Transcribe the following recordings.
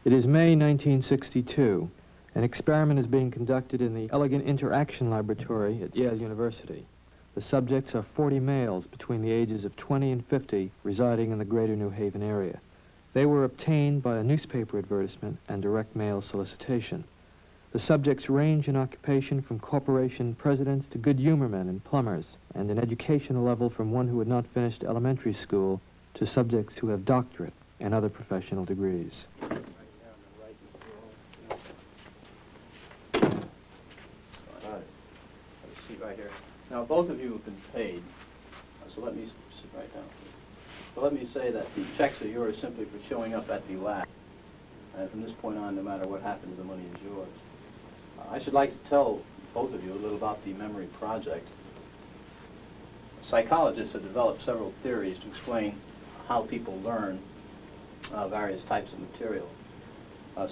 It is May 1962. An experiment is being conducted in the Elegant Interaction Laboratory at Yale University. The subjects are 40 males between the ages of 20 and 50 residing in the greater New Haven area. They were obtained by a newspaper advertisement and direct mail solicitation. The subjects range in occupation from corporation presidents to good humormen and plumbers, and in educational level from one who had not finished elementary school to subjects who have doctorate and other professional degrees. Right here. Now, both of you have been paid, so let me sit right down. So let me say that the checks are yours simply for showing up at the lab. And from this point on, no matter what happens, the money is yours. I should like to tell both of you a little about the memory project. Psychologists have developed several theories to explain how people learn various types of material.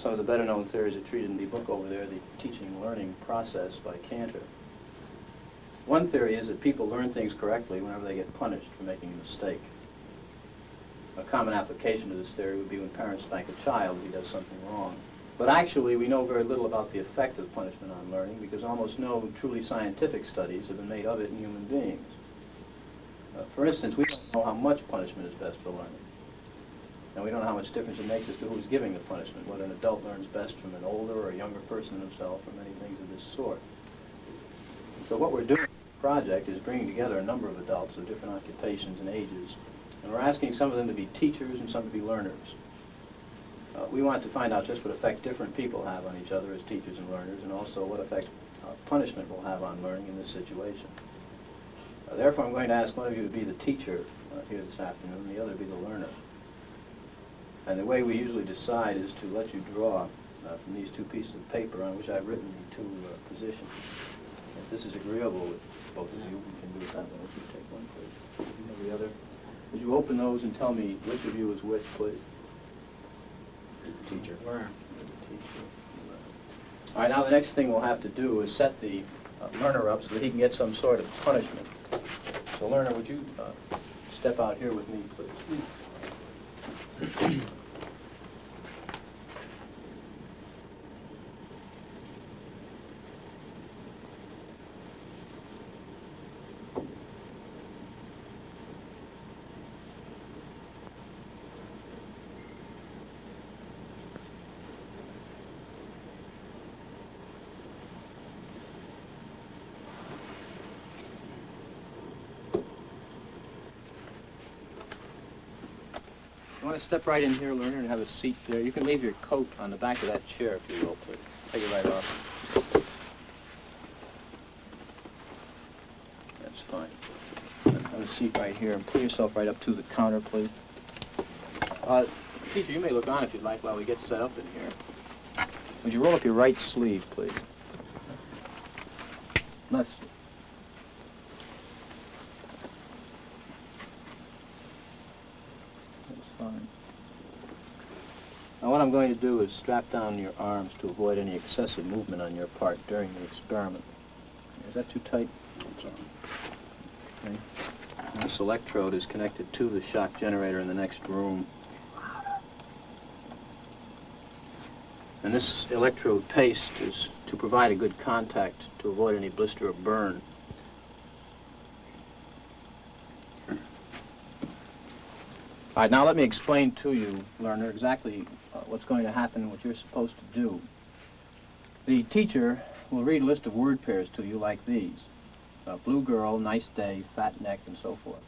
Some of the better-known theories are treated in the book over there, The Teaching and Learning Process by Cantor. One theory is that people learn things correctly whenever they get punished for making a mistake. A common application of this theory would be when parents spank a child if he does something wrong. But actually, we know very little about the effect of punishment on learning because almost no truly scientific studies have been made of it in human beings. For instance, we don't know how much punishment is best for learning. And we don't know how much difference it makes as to who's giving the punishment, whether an adult learns best from an older or a younger person himself, or many things of this sort. So what we're doing project is bringing together a number of adults of different occupations and ages, and we're asking some of them to be teachers and some to be learners. We want to find out just what effect different people have on each other as teachers and learners, and also what effect punishment will have on learning in this situation. Therefore, I'm going to ask one of you to be the teacher here this afternoon, and the other to be the learner. And the way we usually decide is to let you draw from these two pieces of paper on which I've written the two positions. If this is agreeable with both of you, we can do it that way. If you take one, please. And the other. Would you open those and tell me which of you is which, please? Teacher. Learner. Teacher. All right, now the next thing we'll have to do is set the learner up so that he can get some sort of punishment. So, learner, would you step out here with me, please? You want to step right in here, learner, and have a seat there. You can leave your coat on the back of that chair, if you will, please. Take it right off. That's fine. Have a seat right here, and pull yourself right up to the counter, please. Teacher, you may look on if you'd like while we get set up in here. Would you roll up your right sleeve, please? Left sleeve. Fine. Now what I'm going to do is strap down your arms to avoid any excessive movement on your part during the experiment. Is that too tight? Okay. This electrode is connected to the shock generator in the next room. And this electrode paste is to provide a good contact to avoid any blister or burn. All right, now let me explain to you, learner, exactly what's going to happen and what you're supposed to do. The teacher will read a list of word pairs to you like these. Blue girl, nice day, fat neck, and so forth.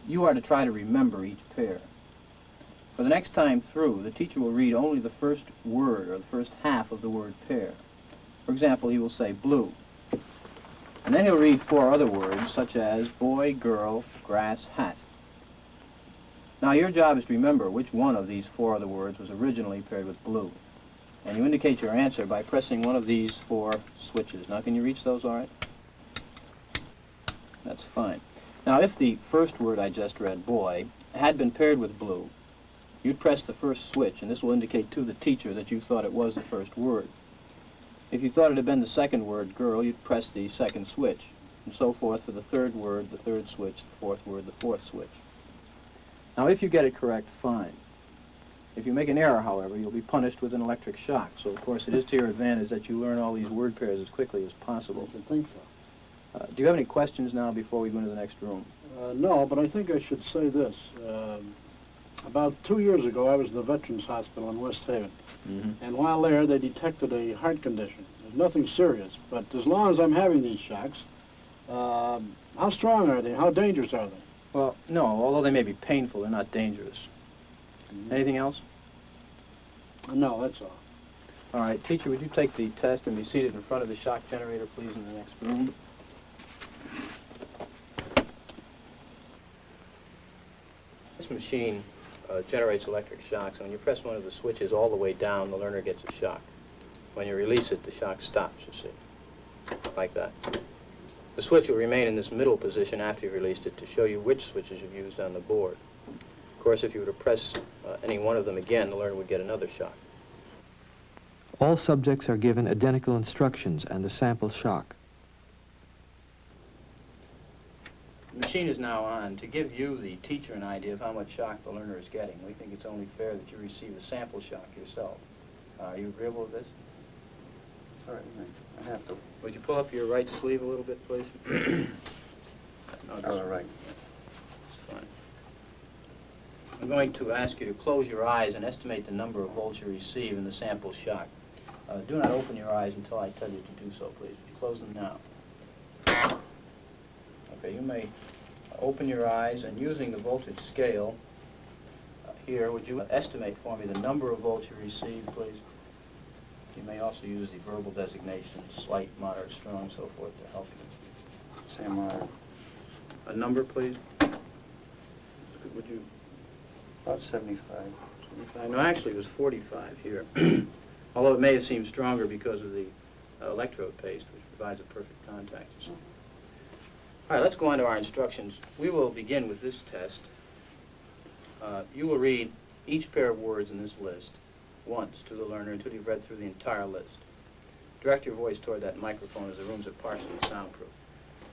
You are to try to remember each pair. For the next time through, the teacher will read only the first word or the first half of the word pair. For example, he will say blue. And then he'll read four other words, such as boy, girl, grass, hat. Now, your job is to remember which one of these four other words was originally paired with blue. And you indicate your answer by pressing one of these four switches. Now, can you reach those all right? That's fine. Now, if the first word I just read, boy, had been paired with blue, you'd press the first switch, and this will indicate to the teacher that you thought it was the first word. If you thought it had been the second word, girl, you'd press the second switch, and so forth for the third word, the third switch, the fourth word, the fourth switch. Now, if you get it correct, fine. If you make an error, however, you'll be punished with an electric shock. So, of course, it is to your advantage that you learn all these word pairs as quickly as possible. I think so. Do you have any questions now before we go into the next room? No, but I think I should say this. About 2 years ago, I was in the Veterans Hospital in West Haven. Mm-hmm. And while there, they detected a heart condition. There's nothing serious, but as long as I'm having these shocks, how strong are they? How dangerous are they? Well, no, although they may be painful, they're not dangerous. Mm-hmm. Anything else? No, that's all. All right, teacher, would you take the test and be seated in front of the shock generator, please, in the next room? This machine generates electric shocks, and when you press one of the switches all the way down, the learner gets a shock. When you release it, the shock stops, you see, like that. The switch will remain in this middle position after you've released it to show you which switches you've used on the board. Of course, if you were to press any one of them again, the learner would get another shock. All subjects are given identical instructions and a sample shock. The machine is now on. To give you, the teacher, an idea of how much shock the learner is getting, we think it's only fair that you receive a sample shock yourself. Are you agreeable with this? Sorry, I have to. Would you pull up your right sleeve a little bit, please? All right. That's fine. I'm going to ask you to close your eyes and estimate the number of volts you receive in the sample shock. Do not open your eyes until I tell you to do so, please. Would you close them now? Okay, you may open your eyes, and using the voltage scale here, would you estimate for me the number of volts you receive, please? You may also use the verbal designations, slight, moderate, strong, so forth, to help you. Say moderate. A number, please? Would you? About 75. 75? No, actually, it was 45 here. Although it may have seemed stronger because of the electrode paste, which provides a perfect contact. All right, let's go on to our instructions. We will begin with this test. You will read each pair of words in this list once to the learner until you've read through the entire list. Direct your voice toward that microphone as the rooms are partially soundproof.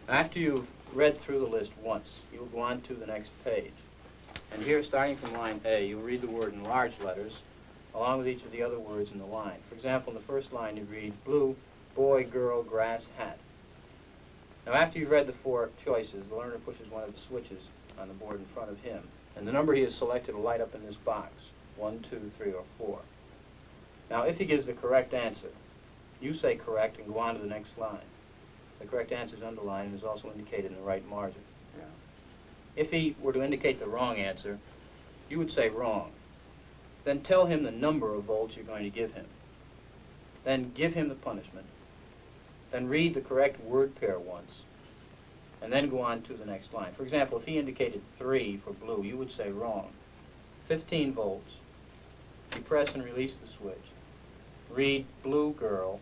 After you've read through the list once, you'll go on to the next page. And here, starting from line A, you'll read the word in large letters, along with each of the other words in the line. For example, in the first line, you read blue, boy, girl, grass, hat. Now, after you've read the four choices, the learner pushes one of the switches on the board in front of him, and the number he has selected will light up in this box, 1, 2, 3, or 4. Now, if he gives the correct answer, you say correct and go on to the next line. The correct answer is underlined and is also indicated in the right margin. Yeah. If he were to indicate the wrong answer, you would say wrong. Then tell him the number of volts you're going to give him. Then give him the punishment. Then read the correct word pair once, and then go on to the next line. For example, if he indicated 3 for blue, you would say wrong. 15 volts. You press and release the switch. Read blue girl,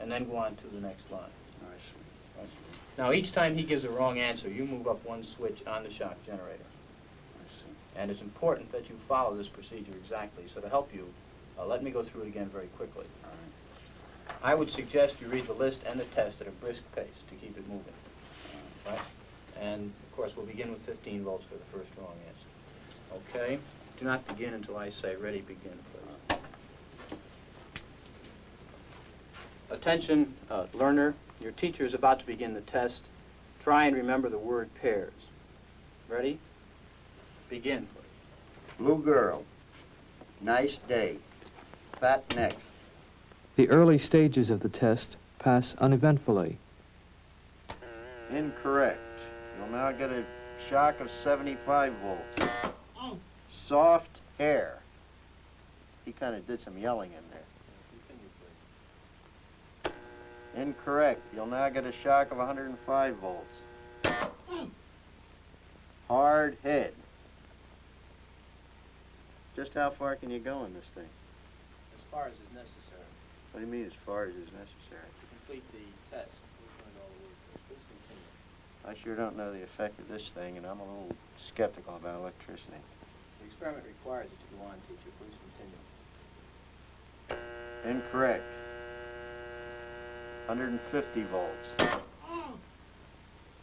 and then go on to the next line. I see. Right. Now, each time he gives a wrong answer, you move up one switch on the shock generator. I see. And it's important that you follow this procedure exactly. So to help you, let me go through it again very quickly. All right. I would suggest you read the list and the test at a brisk pace to keep it moving. Right? And, of course, we'll begin with 15 volts for the first wrong answer. Okay? Do not begin until I say ready, begin, please. Attention, learner. Your teacher is about to begin the test. Try and remember the word pairs. Ready? Begin, please. Blue girl. Nice day. Fat neck. The early stages of the test pass uneventfully. Incorrect. You'll now get a shock of 75 volts. Soft hair. He kind of did some yelling in there. Continue, please. Incorrect. You'll now get a shock of 105 volts. Hard head. Just how far can you go in this thing? As far as is necessary. What do you mean as far as is necessary? To complete the test, we've learned all the words. Please continue. I sure don't know the effect of this thing, and I'm a little skeptical about electricity. The experiment requires that you go on, teacher. Please continue. Incorrect. 150 volts.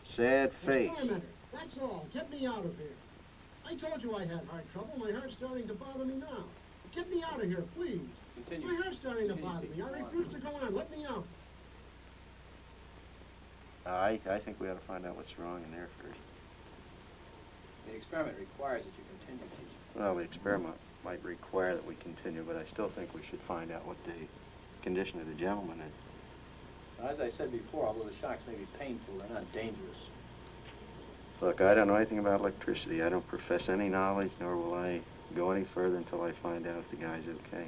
Sad face. Experimenter, that's all. Get me out of here. I told you I had heart trouble. My heart's starting to bother me now. Get me out of here, please. Continue. My heart's starting to Continue, bother me. teacher. I Go on. refuse to go on. Let me out. I think we ought to find out what's wrong in there first. The experiment requires that you continue, teacher. Well, the experiment might require that we continue, but I still think we should find out what the condition of the gentleman is. Now, as I said before, although the shocks may be painful, they're not dangerous. Look, I don't know anything about electricity. I don't profess any knowledge, nor will I go any further until I find out if the guy's okay.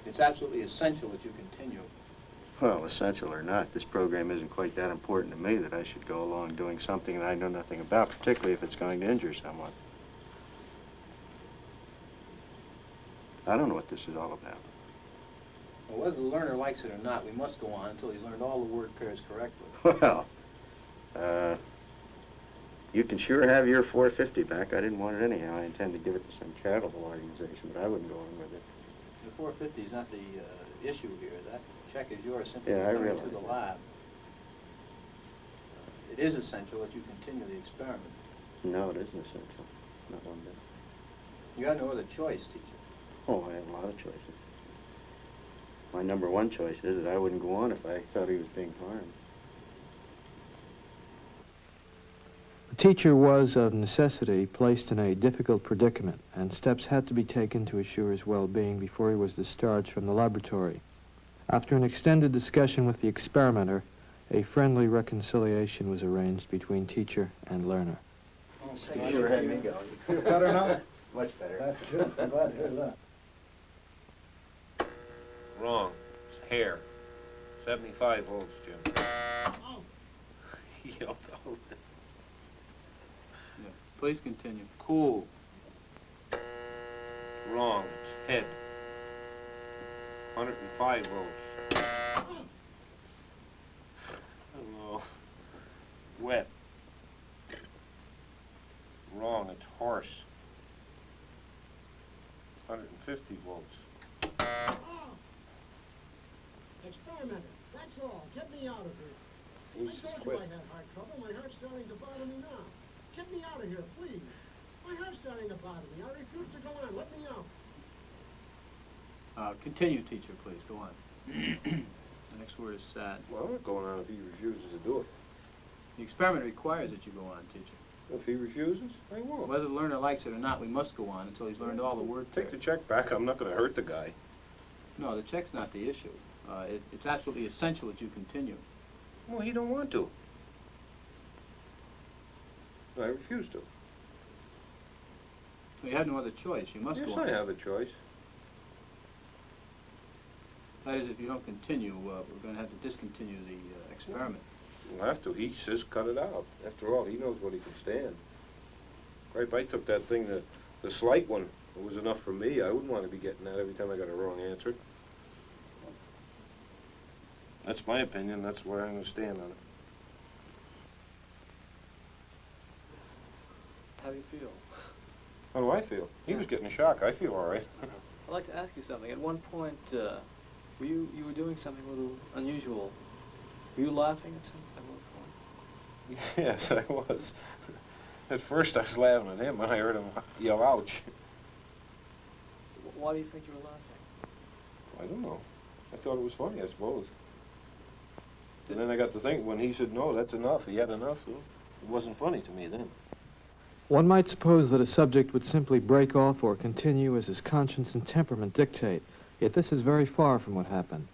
It's absolutely essential that you continue. Well, essential or not, this program isn't quite that important to me that I should go along doing something that I know nothing about, particularly if it's going to injure someone. I don't know what this is all about. Well, whether the learner likes it or not, we must go on until he's learned all the word pairs correctly. Well, you can sure have your $4.50 back. I didn't want it anyhow. I intend to give it to some charitable organization, but I wouldn't go on with it. The $4.50 is not the issue here. That check is yours simply Yeah, I to realize the that. lab. It is essential that you continue the experiment. No, it isn't essential. Not one bit. You have no other choice, teacher. Oh, I have a lot of choices. My number one choice is that I wouldn't go on if I thought he was being harmed. The teacher was, of necessity, placed in a difficult predicament, and steps had to be taken to assure his well-being before he was discharged from the laboratory. After an extended discussion with the experimenter, a friendly reconciliation was arranged between teacher and learner. You sure had me going. Feel better now? Much better. That's good. I'm glad to hear that. Wrong. It's hair. 75 volts, Jim. Oh. Yo, no. Yeah. Please continue. Cool. Wrong. It's head. 105 volts. Hello. Wet. Wrong. It's horse. 150 volts. Oh. Experimenter. That's all. Get me out of here. Who's I told you quit? I had heart trouble. My heart's starting to bother me now. Get me out of here, please. My heart's starting to bother me. I refuse to go on. Let me out. Continue, teacher, please. Go on. The next word is sad. Well, I'm not going on if he refuses to do it. The experiment requires that you go on, teacher. If he refuses, I won't. Whether the learner likes it or not, we must go on until he's learned all the word Take the pairs. check back. I'm not going to hurt the guy. No, the check's not the issue. It's absolutely essential that you continue. Well, he don't want to. I refuse to. You have no other choice. You must Yes, go on. I have a choice. That is, if you don't continue, we're going to have to discontinue the experiment. We'll have to. He says cut it out. After all, he knows what he can stand. Right, if I took that thing, the slight one, it was enough for me. I wouldn't want to be getting that every time I got a wrong answer. That's my opinion. That's where I'm going to stand on it. How do you feel? How do I feel? He was getting a shock. I feel all right. I'd like to ask you something. At one point, you were doing something a little unusual. Were you laughing at something at one point? Yes, I was. At first I was laughing at him when I heard him yell, ouch. Why do you think you were laughing? I don't know. I thought it was funny, I suppose. And then I got to think, when he said, no, that's enough, he had enough, so it wasn't funny to me then. One might suppose that a subject would simply break off or continue as his conscience and temperament dictate, yet this is very far from what happened.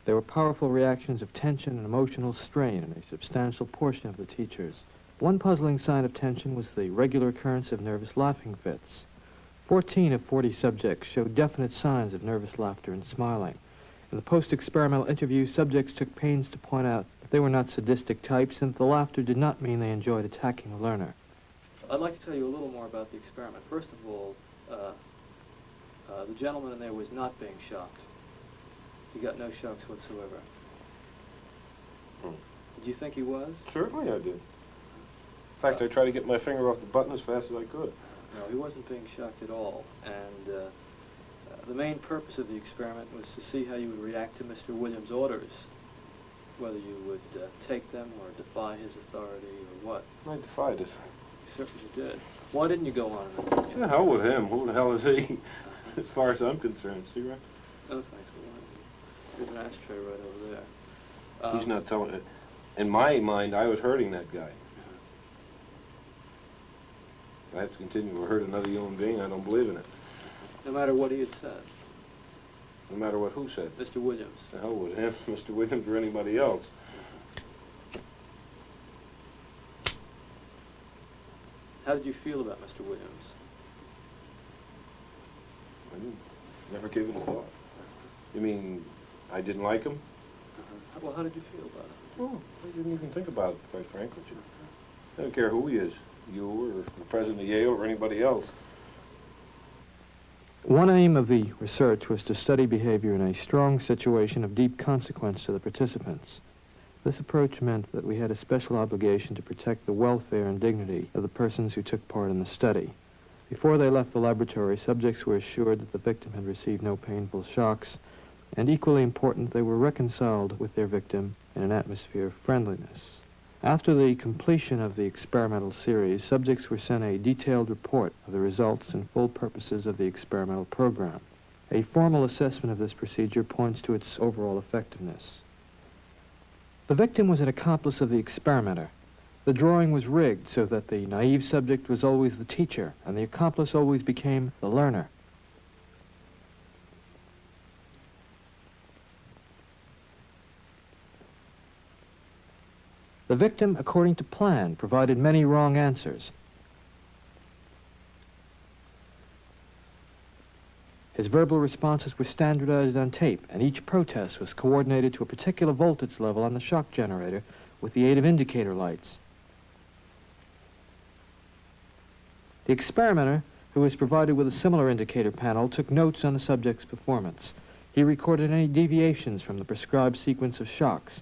There were powerful reactions of tension and emotional strain in a substantial portion of the teachers. One puzzling sign of tension was the regular occurrence of nervous laughing fits. 14 of 40 subjects showed definite signs of nervous laughter and smiling. In the post-experimental interview, subjects took pains to point out that they were not sadistic types and that the laughter did not mean they enjoyed attacking the learner. I'd like to tell you a little more about the experiment. First of all, the gentleman in there was not being shocked. He got no shocks whatsoever. Hmm. Did you think he was? Certainly I did. In fact, I tried to get my finger off the button as fast as I could. No, he wasn't being shocked at all. And the main purpose of the experiment was to see how you would react to Mr. Williams' orders, whether you would take them or defy his authority or what. I defied it. You certainly did. Why didn't you go on in that scene? The hell with him. Who the hell is he? As far as I'm concerned. See, right? Oh, thanks for that. There's an ashtray right over there. He's not telling it. In my mind, I was hurting that guy. If I have to continue to hurt another human being, I don't believe in it. No matter what he had said. No matter what who said. Mr. Williams. The hell with him, Mr. Williams, or anybody else. How did you feel about Mr. Williams? I never gave it a thought. You mean I didn't like him? Well, how did you feel about it? Well, I didn't even think about it, quite frankly. I don't care who he is, you or the president of Yale or anybody else. One aim of the research was to study behavior in a strong situation of deep consequence to the participants. This approach meant that we had a special obligation to protect the welfare and dignity of the persons who took part in the study. Before they left the laboratory, subjects were assured that the victim had received no painful shocks, and equally important, they were reconciled with their victim in an atmosphere of friendliness. After the completion of the experimental series, subjects were sent a detailed report of the results and full purposes of the experimental program. A formal assessment of this procedure points to its overall effectiveness. The victim was an accomplice of the experimenter. The drawing was rigged so that the naive subject was always the teacher, and the accomplice always became the learner. The victim, according to plan, provided many wrong answers. His verbal responses were standardized on tape, and each protest was coordinated to a particular voltage level on the shock generator with the aid of indicator lights. The experimenter, who was provided with a similar indicator panel, took notes on the subject's performance. He recorded any deviations from the prescribed sequence of shocks,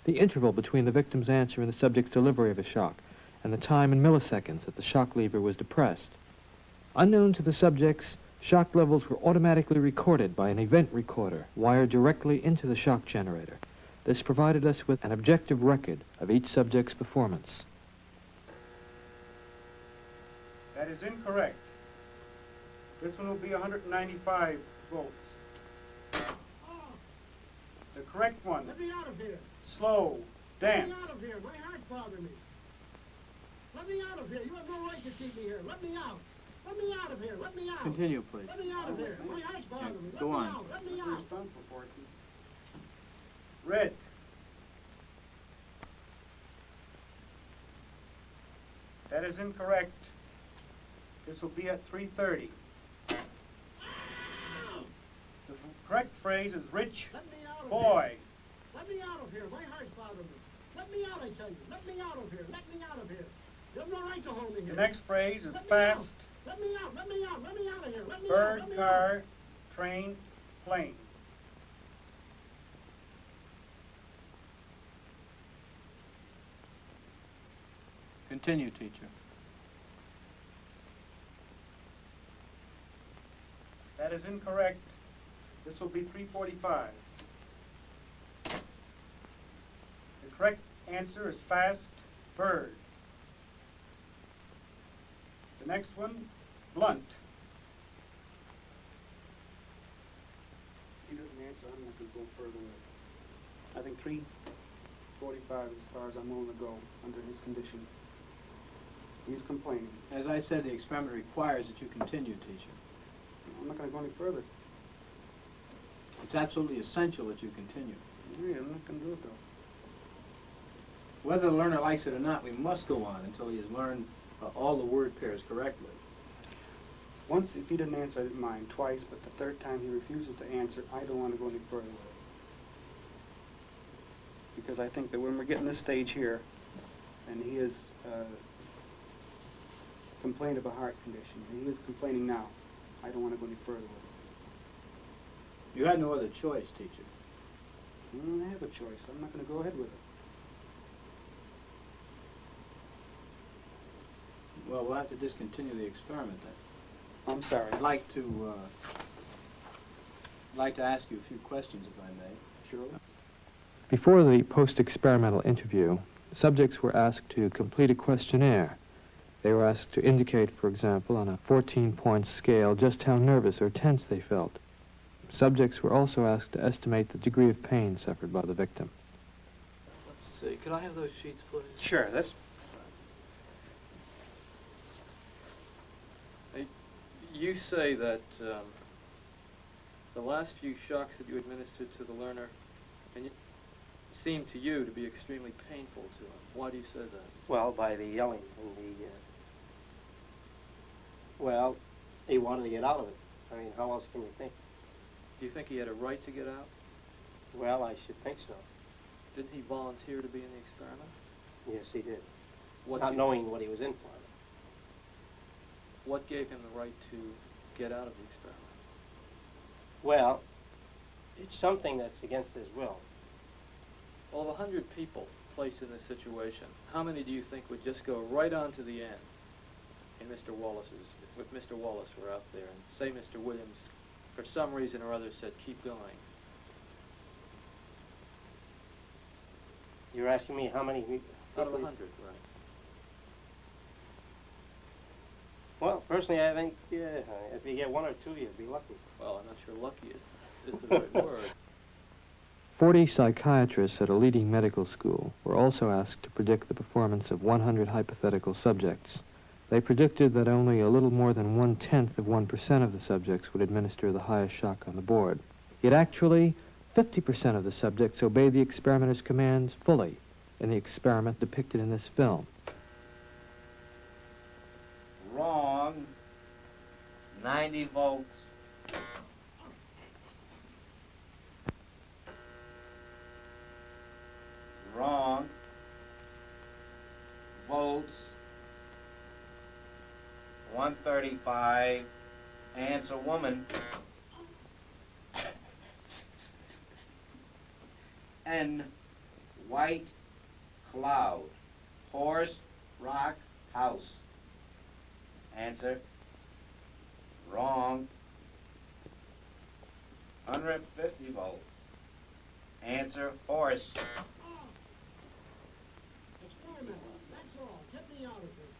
the interval between the victim's answer and the subject's delivery of a shock, and the time in milliseconds that the shock lever was depressed. Unknown to the subjects, shock levels were automatically recorded by an event recorder wired directly into the shock generator. This provided us with an objective record of each subject's performance. That is incorrect. This one will be 195 volts. The correct one. Let me out of here. Slow. Dance. Let me out of here. My heart's bothering me. Let me out of here. You have no right to keep me here. Let me out. Let me out of here. Let me out. Continue, please. Let me out of here. My heart's bothering me. Let Go me on. out. Let me out. Responsible for it. Red. That is incorrect. This will be at 3:30. The correct phrase is rich Let me out of boy. here. Let me out of here. My heart's bothering me. Let me out, I tell you. Let me out of here. Let me out of here. You have no right to hold me here. The next phrase is Let me fast. out. Let me out. Let me out. Let me out of here. Let me out. Bird, Let me car, out. train, plane. Continue, teacher. That is incorrect. This will be 3:45. The correct answer is fast, bird. The next one, blunt. He doesn't answer, I'm not going to go further with it. I think 3:45 is as far as I'm willing to go under his condition. He's complaining. As I said, the experiment requires that you continue, teacher. I'm not going to go any further. It's absolutely essential that you continue. Yeah, I'm not going to do it, though. Whether the learner likes it or not, we must go on until he has learned all the word pairs correctly. Once, if he didn't answer, I didn't mind. Twice, but the third time he refuses to answer, I don't want to go any further with it. Because I think that when we're getting this stage here, and he has complained of a heart condition, and he is complaining now, I don't want to go any further with it. You had no other choice, teacher. I don't have a choice. I'm not going to go ahead with it. Well, we'll have to discontinue the experiment then. I'm sorry. I'd like to ask you a few questions, if I may. Sure. Before the post-experimental interview, Subjects were asked to complete a questionnaire. They were asked to indicate, for example, on a 14-point scale, just how nervous or tense they felt. Subjects were also asked to estimate the degree of pain suffered by the victim. Let's see. Could I have those sheets, please? Sure, You say that the last few shocks that you administered to the learner seemed to you to be extremely painful to him. Why do you say that? Well, by the yelling and the, well, he wanted to get out of it. I mean, how else can you think? Do you think he had a right to get out? Well, I should think so. Didn't he volunteer to be in the experiment? Yes, he did. What Not knowing what he was in for. What gave him the right to get out of the experiment? Well, it's something that's against his will. Well, of 100 people placed in this situation, how many do you think would just go right on to the end in Mr. Wallace's, if Mr. Wallace were out there, and say Mr. Williams, for some reason or other, said, keep going? You're asking me how many... Out of 100, right. Well, personally, I think, yeah, if you get one or two, you'd be lucky. Well, I'm not sure lucky is the right word. 40 psychiatrists at a leading medical school were also asked to predict the performance of 100 hypothetical subjects. They predicted that only a little more than 1/10 of 1% of the subjects would administer the highest shock on the board. Yet actually, 50% of the subjects obeyed the experimenter's commands fully in the experiment depicted in this film. Wrong. 90 volts. Wrong. Volts. 135. Answer woman. N. White cloud. Horse, rock, house. Answer. Wrong. 150 volts. Answer, horse. Experiment. That's all. Get me out of here.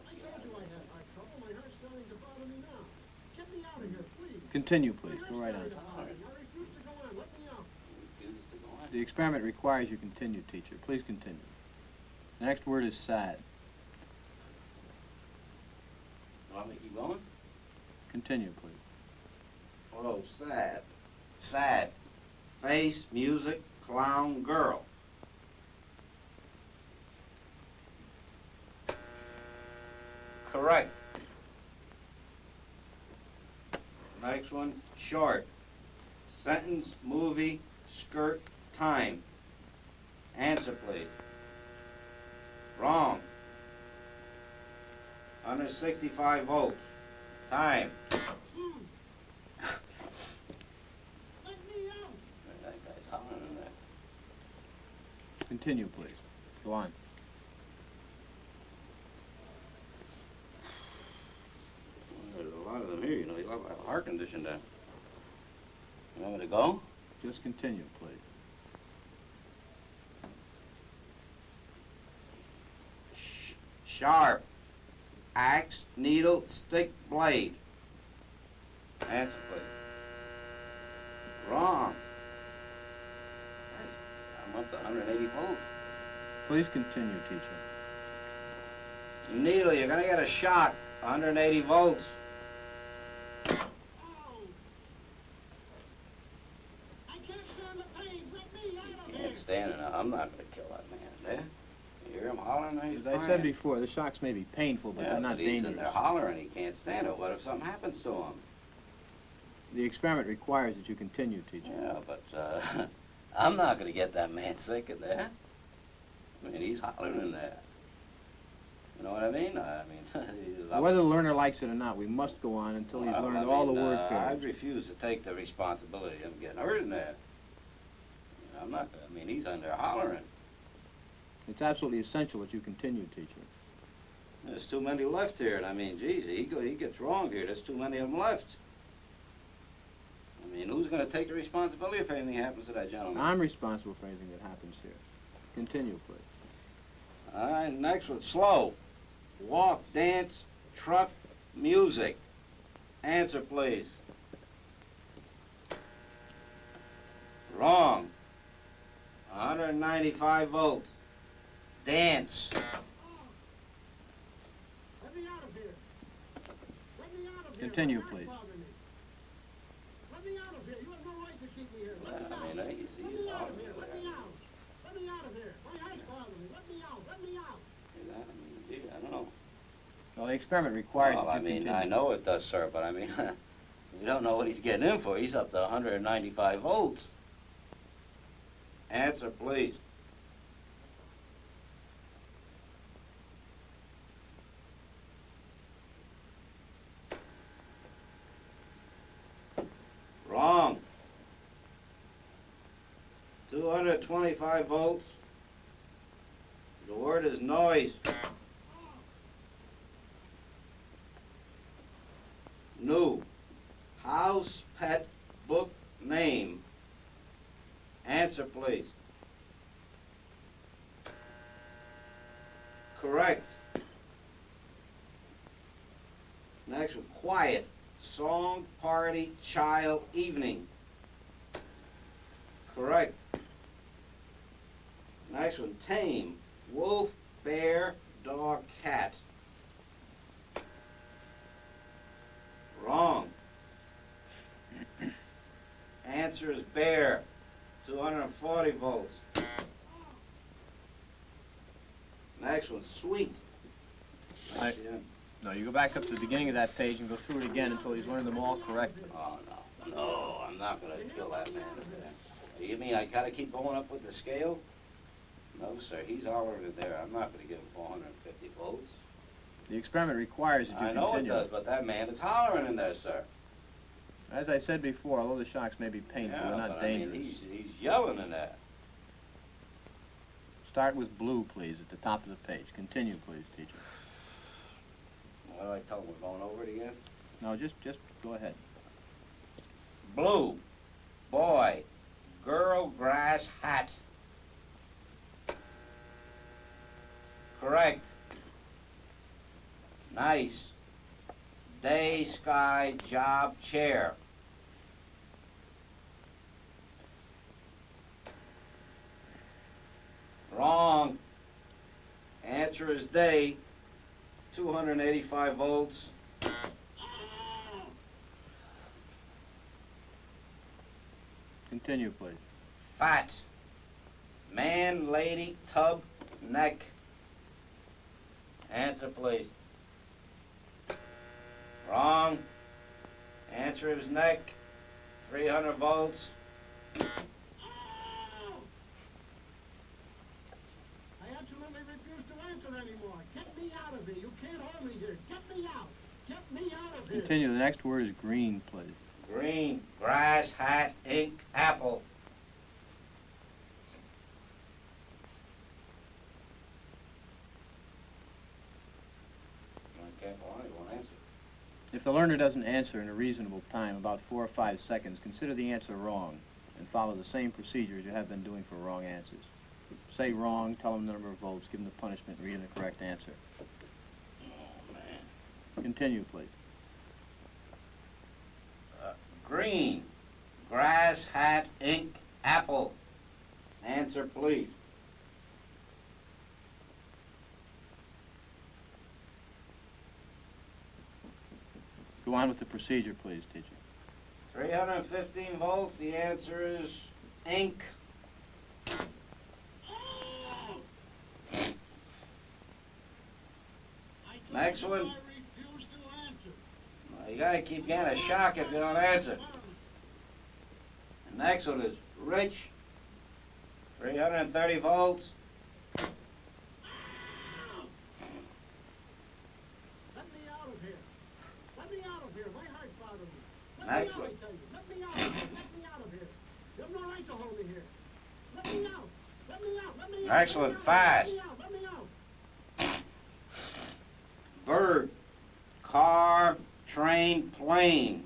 I told you I had heart trouble. My heart's starting to bother me now. Get me out of here, please. Continue, please. Go right on. I refuse to go on. Let me out. The experiment requires you continue, teacher. Please continue. The next word is sad. Want me to keep going? Continue, please. Oh, sad. Sad. Face, music, clown, girl. Correct. Next one, short. Sentence, movie, skirt, time. Answer, please. Wrong. Under 65 volts. Time. Let me out. That guy's hollering in there. Continue, please. Go on. There's a lot of them here, you know. They all have a heart condition there. You want me to go? Just continue, please. Sharp. Axe, needle, stick, blade. Answer, please. Wrong. I'm up to 180 volts. Please continue, teacher. Needle, you're gonna get a shock. 180 volts. Ow. I can't stand the pain. Let me out of here. Can't stand it now. I'm not gonna kill that man. There? You hear him hollering? He's As I said crying. before, the shocks may be painful, but Yeah, they're not but he's in dangerous. there hollering. He can't stand it. What if something happens to him? The experiment requires that you continue, teacher. Yeah, but I'm not gonna get that man sick in there. I mean, he's hollering in there. You know what I mean? Whether the learner likes it or not, we must go on until he's learned all the word I pairs. refuse to take the responsibility of getting hurt in there. I'm not, I mean, he's in there hollering. It's absolutely essential that you continue, teacher. There's too many left here, and I mean, geez, he gets wrong here. There's too many of them left. I mean, who's going to take the responsibility if anything happens to that gentleman? I'm responsible for anything that happens here. Continue, please. All right, next one, slow. Walk, dance, truck, music. Answer, please. Wrong. 195 volts. Dance. Let me out of here. Let me out of here. Continue, My heart's please. bothering me. Let me out of here. You have no right to keep me here. Let me I out. mean, Let me easy. out of here. Let me out. Let me out of here. My heart's bothering me. Let me out. Let me out. I don't know. Well, the experiment requires Well, that I you mean, continue. I know it does, sir, but I mean, you don't know what he's getting in for. He's up to 195 volts. Answer, please. Wrong. 225 volts. The word is noise. New. House pet book name. Answer, please. Correct. Next one, quiet. Song, party, child, evening. Correct. Next one, tame. Wolf, bear, dog, cat. Wrong. Answer is bear. 240 volts. Next one, sweet. I- No, you go back up to the beginning of that page and go through it again until he's learned them all correctly. Oh, no. No, I'm not going to kill that man. You mean I got to keep going up with the scale? No, sir. He's hollering in there. I'm not going to give him 450 volts. The experiment requires that you I know it continue. does, but that man is hollering in there, sir. As I said before, although the shocks may be painful, they're not but I mean, dangerous. he's yelling in there. Start with blue, please, at the top of the page. Continue, please, teacher. What do I tell him? We're going over it again? No, just go ahead. Blue. Boy. Girl, grass, hat. Correct. Nice. Day, sky, job, chair. Wrong. Answer is day. 285 volts. Continue, please. Fat. Man, lady, tub, neck. Answer, please. Wrong. Answer is neck. 300 volts. I absolutely refuse to answer anymore. Get me out of here. You can't hold me here. Get me out. Get me out of here. Continue. The next word is green, please. Green, grass, hat, ink, apple. I can't lie, he won't answer. If the learner doesn't answer in a reasonable time, about 4 or 5 seconds, consider the answer wrong and follow the same procedure as you have been doing for wrong answers. Say wrong, tell them the number of volts, give them the punishment, read in the correct answer. Oh, man. Continue, please. Green, grass, hat, ink, apple. Answer, please. Go on with the procedure, please, teacher. 315 volts, the answer is ink. Next one. I refuse to answer. Well, you gotta keep getting a shock if you don't answer. The next one is rich. 330 volts. Let me out of here. Let me out of here. My heart's bothering me. Let me Next out, one. I tell you. Let me out. Let me out of here. You have no right to hold me here. Let me out. Let me out. Let me out. Excellent. Let me out. Fast. Let me out. Let me out. Bird. Car, train, plane.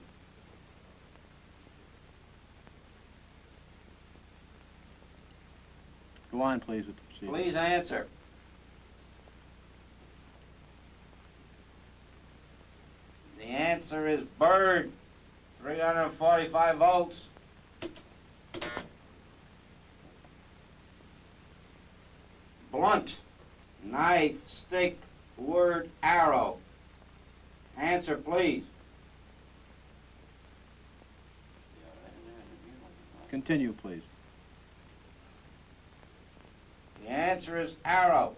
Go on, please, with the procedure. Please answer. answer is bird, 345 volts. Blunt, knife, stick, word, arrow. Answer, please. Continue, please. The answer is arrow,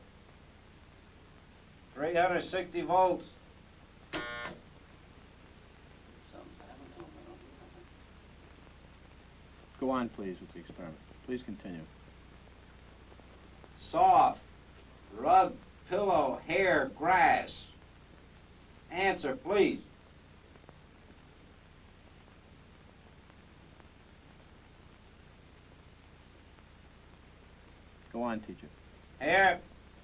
360 volts. Go on, please, with the experiment. Please continue. Soft, rug, pillow, hair, grass. Answer, please. Go on, teacher. Hair,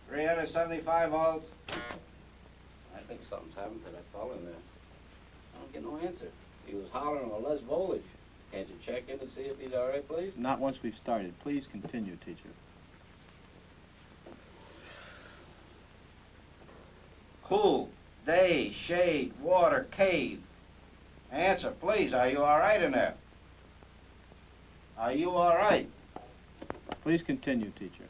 375 volts. I think something's happened to that fellow in there. I don't get no answer. He was hollering on less voltage. Can't you check in and see if he's all right, please? Not once we've started. Please continue, teacher. Cool, day, shade, water, cave. Answer, please. Are you all right in there? Are you all right? Please continue, teacher.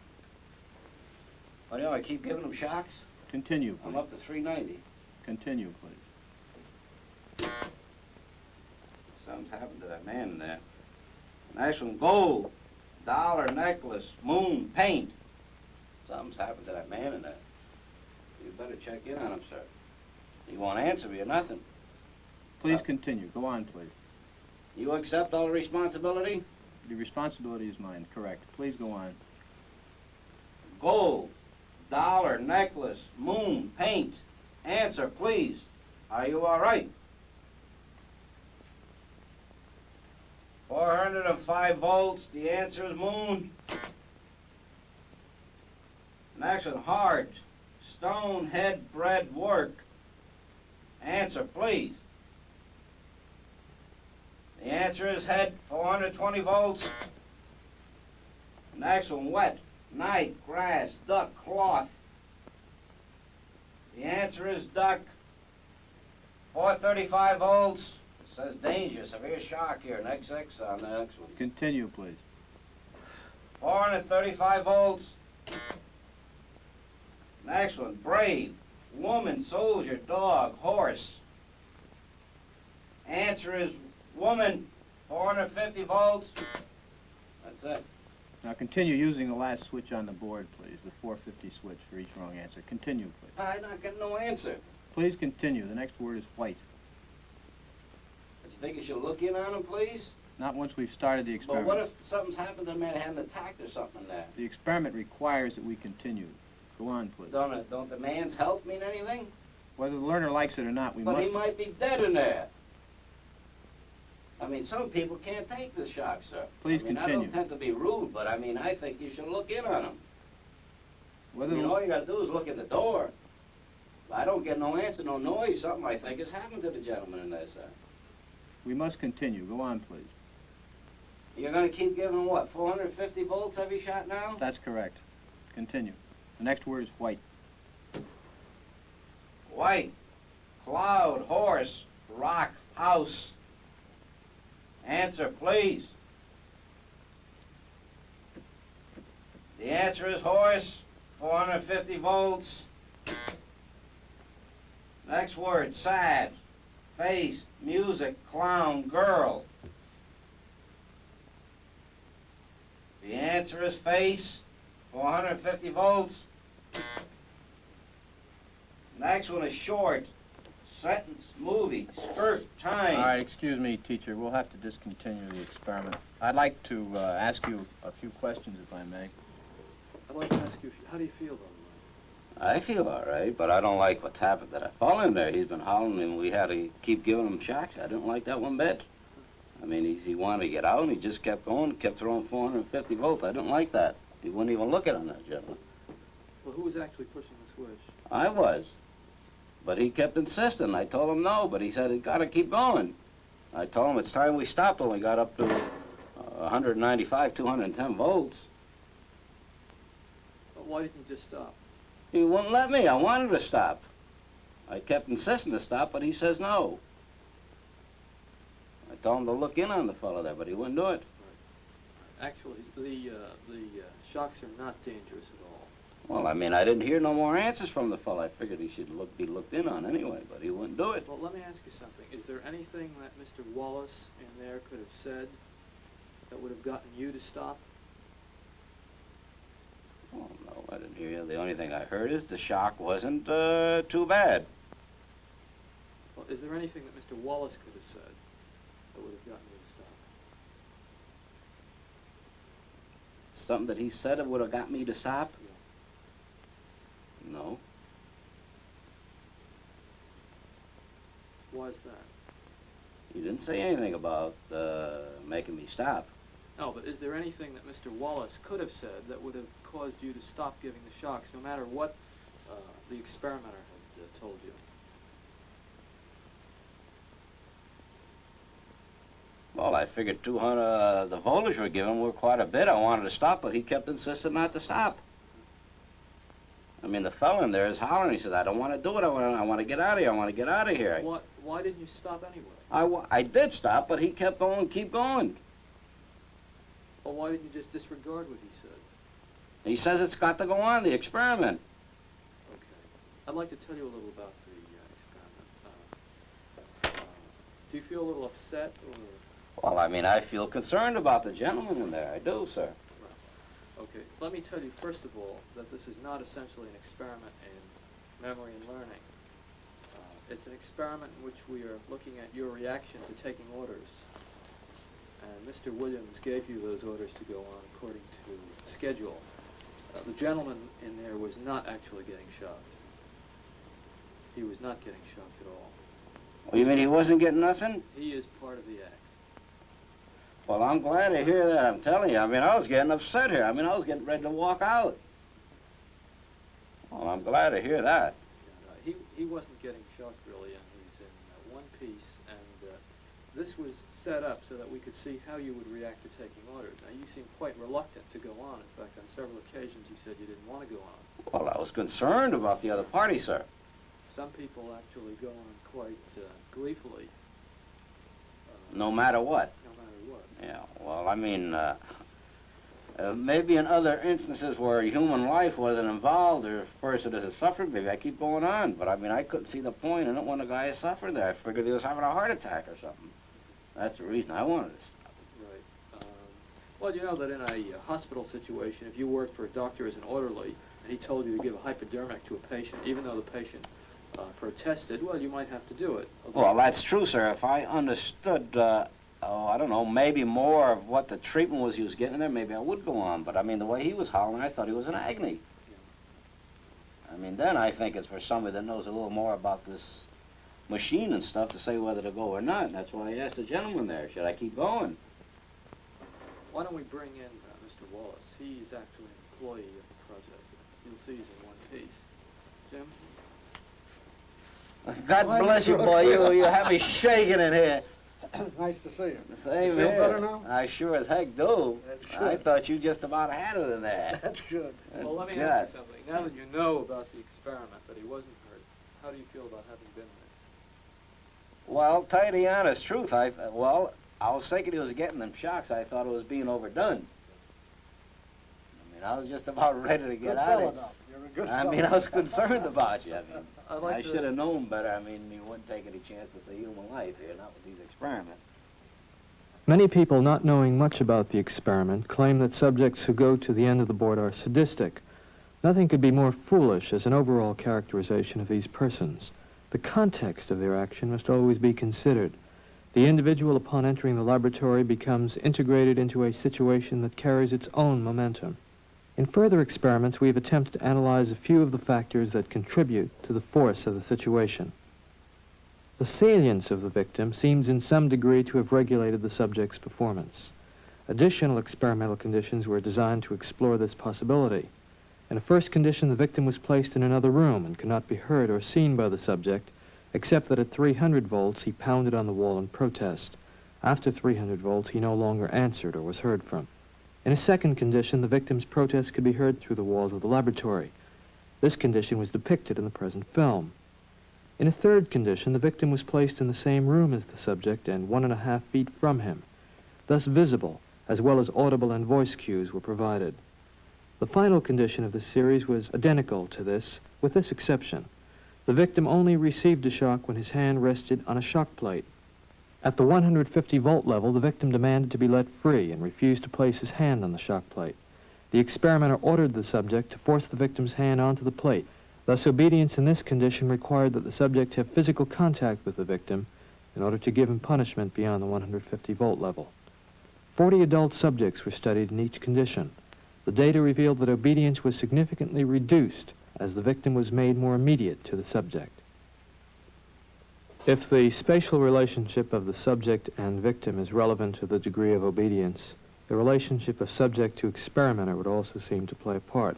What do you know, I keep giving him shocks? Continue, please. I'm up to 390. Continue, please. Something's happened to that man in there. Nice one, gold, dollar, necklace, moon, paint. Something's happened to that man in there. You better check in on him, sir. He won't answer me or nothing. Please continue. Go on, please. You accept all the responsibility? The responsibility is mine, correct. Please go on. Gold, dollar, necklace, moon, paint. Answer, please. Are you all right? 405 volts. The answer is moon. Next one, heart, stone, head, bread, work. Answer, please. The answer is head, 420 volts. Next one, wet, night, grass, duck, cloth. The answer is duck, 435 volts. It says danger, severe shock here, next X on the next one. Continue, please. 435 volts. Next one, brave, woman, soldier, dog, horse. Answer is woman, 450 volts. That's it. Now continue using the last switch on the board, please, the 450 switch for each wrong answer. Continue, please. I'm not getting no answer. Please continue. The next word is white. But you think you should look in on him, please? Not once we've started the But experiment. what if something's happened to the man, had an attack or something in there? The experiment requires that we continue. Go on, please. Don't the man's health mean anything? Whether the learner likes it or not, we But must... he might be dead in there. I mean, some people can't take the shock, sir. Please I continue. don't tend to be rude, but I mean, I think you should look in on him. Whether All you gotta do is look at the door. If I don't get no answer, no noise, something I think has happened to the gentleman in there, sir. We must continue. Go on, please. You're gonna keep giving him what, 450 volts every shot now? That's correct. Continue. The next word is white. White, cloud, horse, rock, house. Answer, please. The answer is horse, 450 volts. Next word, sad, face, music, clown, girl. The answer is face, 450 volts. Next one is short, sentence, movie, skirt, time. All right, excuse me, teacher. We'll have to discontinue the experiment. I'd like to ask you a few questions, if I may. I'd like to ask you, how do you feel, though? I feel all right, but I don't like what's happened to that fellow in there. He's been hollering and we had to keep giving him shocks. I didn't like that one bit. I mean, he wanted to get out and he just kept going, kept throwing 450 volts. I didn't like that. He wouldn't even look at on that gentleman. Well, who was actually pushing the switch? I was. But he kept insisting. I told him no, but he said, "It's got to keep going." I told him it's time we stopped when we got up to 195, 210 volts. But why didn't you just stop? He wouldn't let me. I wanted to stop. I kept insisting to stop, but he says no. I told him to look in on the fellow there, but he wouldn't do it. Actually, the shocks are not dangerous at all. Well, I mean, I didn't hear no more answers from the fellow. I figured he should be looked in on anyway, but he wouldn't do it. Well, let me ask you something. Is there anything that Mr. Wallace in there could have said that would have gotten you to stop? Oh, no, I didn't hear you. The only thing I heard is the shock wasn't too bad. Well, is there anything that Mr. Wallace could have said that would have gotten you to stop? Something that he said that would have got me to stop? Yeah. No. Why is that? He didn't say anything about making me stop. No, but is there anything that Mr. Wallace could have said that would have caused you to stop giving the shocks, no matter what the experimenter had told you? Well, I figured 200, the voltage we're giving were quite a bit. I wanted to stop, but he kept insisting not to stop. I mean, the fellow in there is hollering. He says, I don't want to do it. I want to get out of here. I want to get out of here. Why didn't you stop anyway? I did stop, but he kept going, keep going. Well, why didn't you just disregard what he said? He says it's got to go on, the experiment. Okay. I'd like to tell you a little about the experiment. Do you feel a little upset, or...? Well, I mean, I feel concerned about the gentleman in there. I do, sir. Okay, let me tell you first of all that this is not essentially an experiment in memory and learning. It's an experiment in which we are looking at your reaction to taking orders. And Mr. Williams gave you those orders to go on according to schedule. The gentleman in there was not actually getting shocked. He was not getting shocked at all. Well, you mean he wasn't getting nothing? He is part of the act. Well, I'm glad to hear that, I'm telling you. I mean, I was getting upset here. I mean, I was getting ready to walk out. Well, I'm glad to hear that. He wasn't getting shocked, really, and he's in one piece, and this was set up so that we could see how you would react to taking orders. Now, you seem quite reluctant to go on. In fact, on several occasions, you said you didn't want to go on. Well, I was concerned about the other party, sir. Some people actually go on quite gleefully. No matter what. No matter what. Yeah, well, I mean, maybe in other instances where human life wasn't involved or a person has suffered, maybe I keep going on. But, I mean, I couldn't see the point in it when a guy suffered there. I figured he was having a heart attack or something. That's the reason I wanted to stop. Right. Well, you know that in a hospital situation, if you worked for a doctor as an orderly, and he told you to give a hypodermic to a patient, even though the patient protested, well, you might have to do it. Okay. Well, that's true, sir. If I understood, I don't know, maybe more of what the treatment was he was getting there, maybe I would go on. But, I mean, the way he was hollering, I thought he was in agony. Yeah. I mean, then I think it's for somebody that knows a little more about this machine and stuff to say whether to go or not. And that's why I asked the gentleman there, should I keep going? Why don't we bring in Mr. Wallace? He's actually an employee of the project. You'll see he's in one piece. Jim? God bless you, boy. You have me shaking in here. Nice to see you. Same You feel here. better now? I sure as heck do. That's good. I thought you just about had it in there. That's good. Well, let me ask you something. Now that you know about the experiment, that he wasn't hurt, how do you feel about having been there? Well, tell you the honest truth, I was thinking he was getting them shocks. I thought it was being overdone. I mean, I was just about ready to get out of it. You're a good I mean, fellow. I was concerned about you. I mean, I'd like I to- should have known better. I mean, you wouldn't take any chance with the human life here, not with these experiments. Many people, not knowing much about the experiment, claim that subjects who go to the end of the board are sadistic. Nothing could be more foolish as an overall characterization of these persons. The context of their action must always be considered. The individual, upon entering the laboratory, becomes integrated into a situation that carries its own momentum. In further experiments, we have attempted to analyze a few of the factors that contribute to the force of the situation. The salience of the victim seems in some degree to have regulated the subject's performance. Additional experimental conditions were designed to explore this possibility. In a first condition, the victim was placed in another room and could not be heard or seen by the subject, except that at 300 volts he pounded on the wall in protest. After 300 volts, he no longer answered or was heard from. In a second condition, the victim's protest could be heard through the walls of the laboratory. This condition was depicted in the present film. In a third condition, the victim was placed in the same room as the subject and 1.5 feet from him. Thus visible, as well as audible and voice cues were provided. The final condition of the series was identical to this, with this exception. The victim only received a shock when his hand rested on a shock plate. At the 150-volt level, the victim demanded to be let free and refused to place his hand on the shock plate. The experimenter ordered the subject to force the victim's hand onto the plate. Thus, obedience in this condition required that the subject have physical contact with the victim in order to give him punishment beyond the 150-volt level. 40 adult subjects were studied in each condition. The data revealed that obedience was significantly reduced as the victim was made more immediate to the subject. If the spatial relationship of the subject and victim is relevant to the degree of obedience, the relationship of subject to experimenter would also seem to play a part.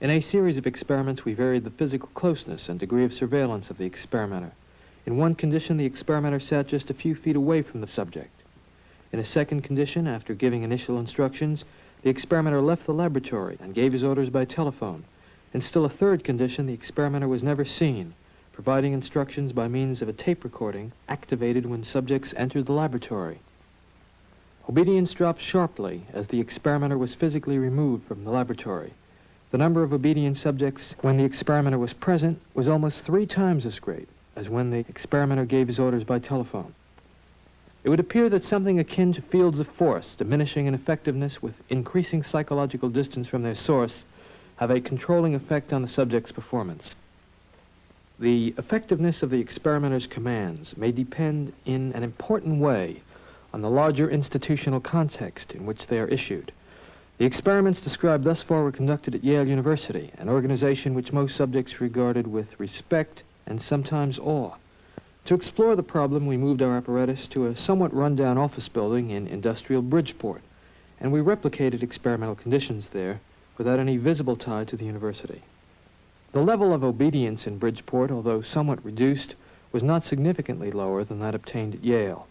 In a series of experiments, we varied the physical closeness and degree of surveillance of the experimenter. In one condition, the experimenter sat just a few feet away from the subject. In a second condition, after giving initial instructions, the experimenter left the laboratory and gave his orders by telephone. In still a third condition, the experimenter was never seen, providing instructions by means of a tape recording activated when subjects entered the laboratory. Obedience dropped sharply as the experimenter was physically removed from the laboratory. The number of obedient subjects when the experimenter was present was almost 3 times as great as when the experimenter gave his orders by telephone. It would appear that something akin to fields of force, diminishing in effectiveness with increasing psychological distance from their source, have a controlling effect on the subject's performance. The effectiveness of the experimenter's commands may depend in an important way on the larger institutional context in which they are issued. The experiments described thus far were conducted at Yale University, an organization which most subjects regarded with respect and sometimes awe. To explore the problem, we moved our apparatus to a somewhat run-down office building in industrial Bridgeport, and we replicated experimental conditions there without any visible tie to the university. The level of obedience in Bridgeport, although somewhat reduced, was not significantly lower than that obtained at Yale.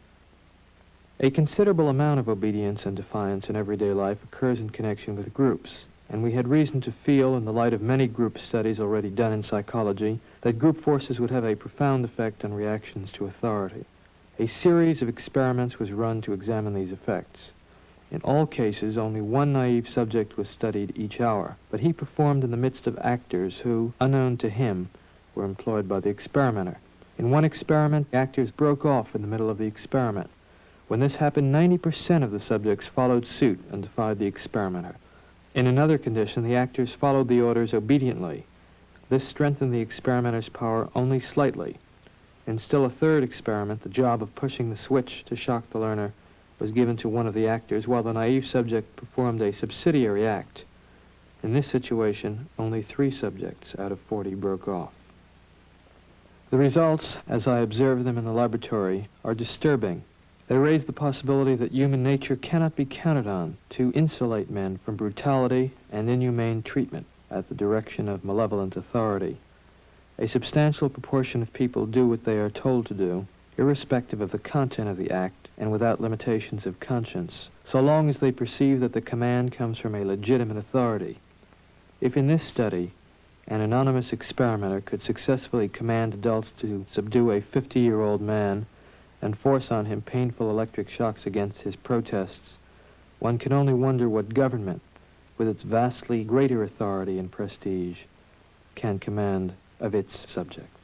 A considerable amount of obedience and defiance in everyday life occurs in connection with groups, and we had reason to feel, in the light of many group studies already done in psychology, that group forces would have a profound effect on reactions to authority. A series of experiments was run to examine these effects. In all cases, only one naive subject was studied each hour, but he performed in the midst of actors who, unknown to him, were employed by the experimenter. In one experiment, actors broke off in the middle of the experiment. When this happened, 90% of the subjects followed suit and defied the experimenter. In another condition, the actors followed the orders obediently. This strengthened the experimenter's power only slightly. In still a third experiment, the job of pushing the switch to shock the learner was given to one of the actors, while the naive subject performed a subsidiary act. In this situation, only 3 subjects out of 40 broke off. The results, as I observed them in the laboratory, are disturbing. They raise the possibility that human nature cannot be counted on to insulate men from brutality and inhumane treatment at the direction of malevolent authority. A substantial proportion of people do what they are told to do, irrespective of the content of the act and without limitations of conscience, so long as they perceive that the command comes from a legitimate authority. If in this study an anonymous experimenter could successfully command adults to subdue a 50-year-old man and force on him painful electric shocks against his protests, one can only wonder what government, with its vastly greater authority and prestige, can command of its subjects.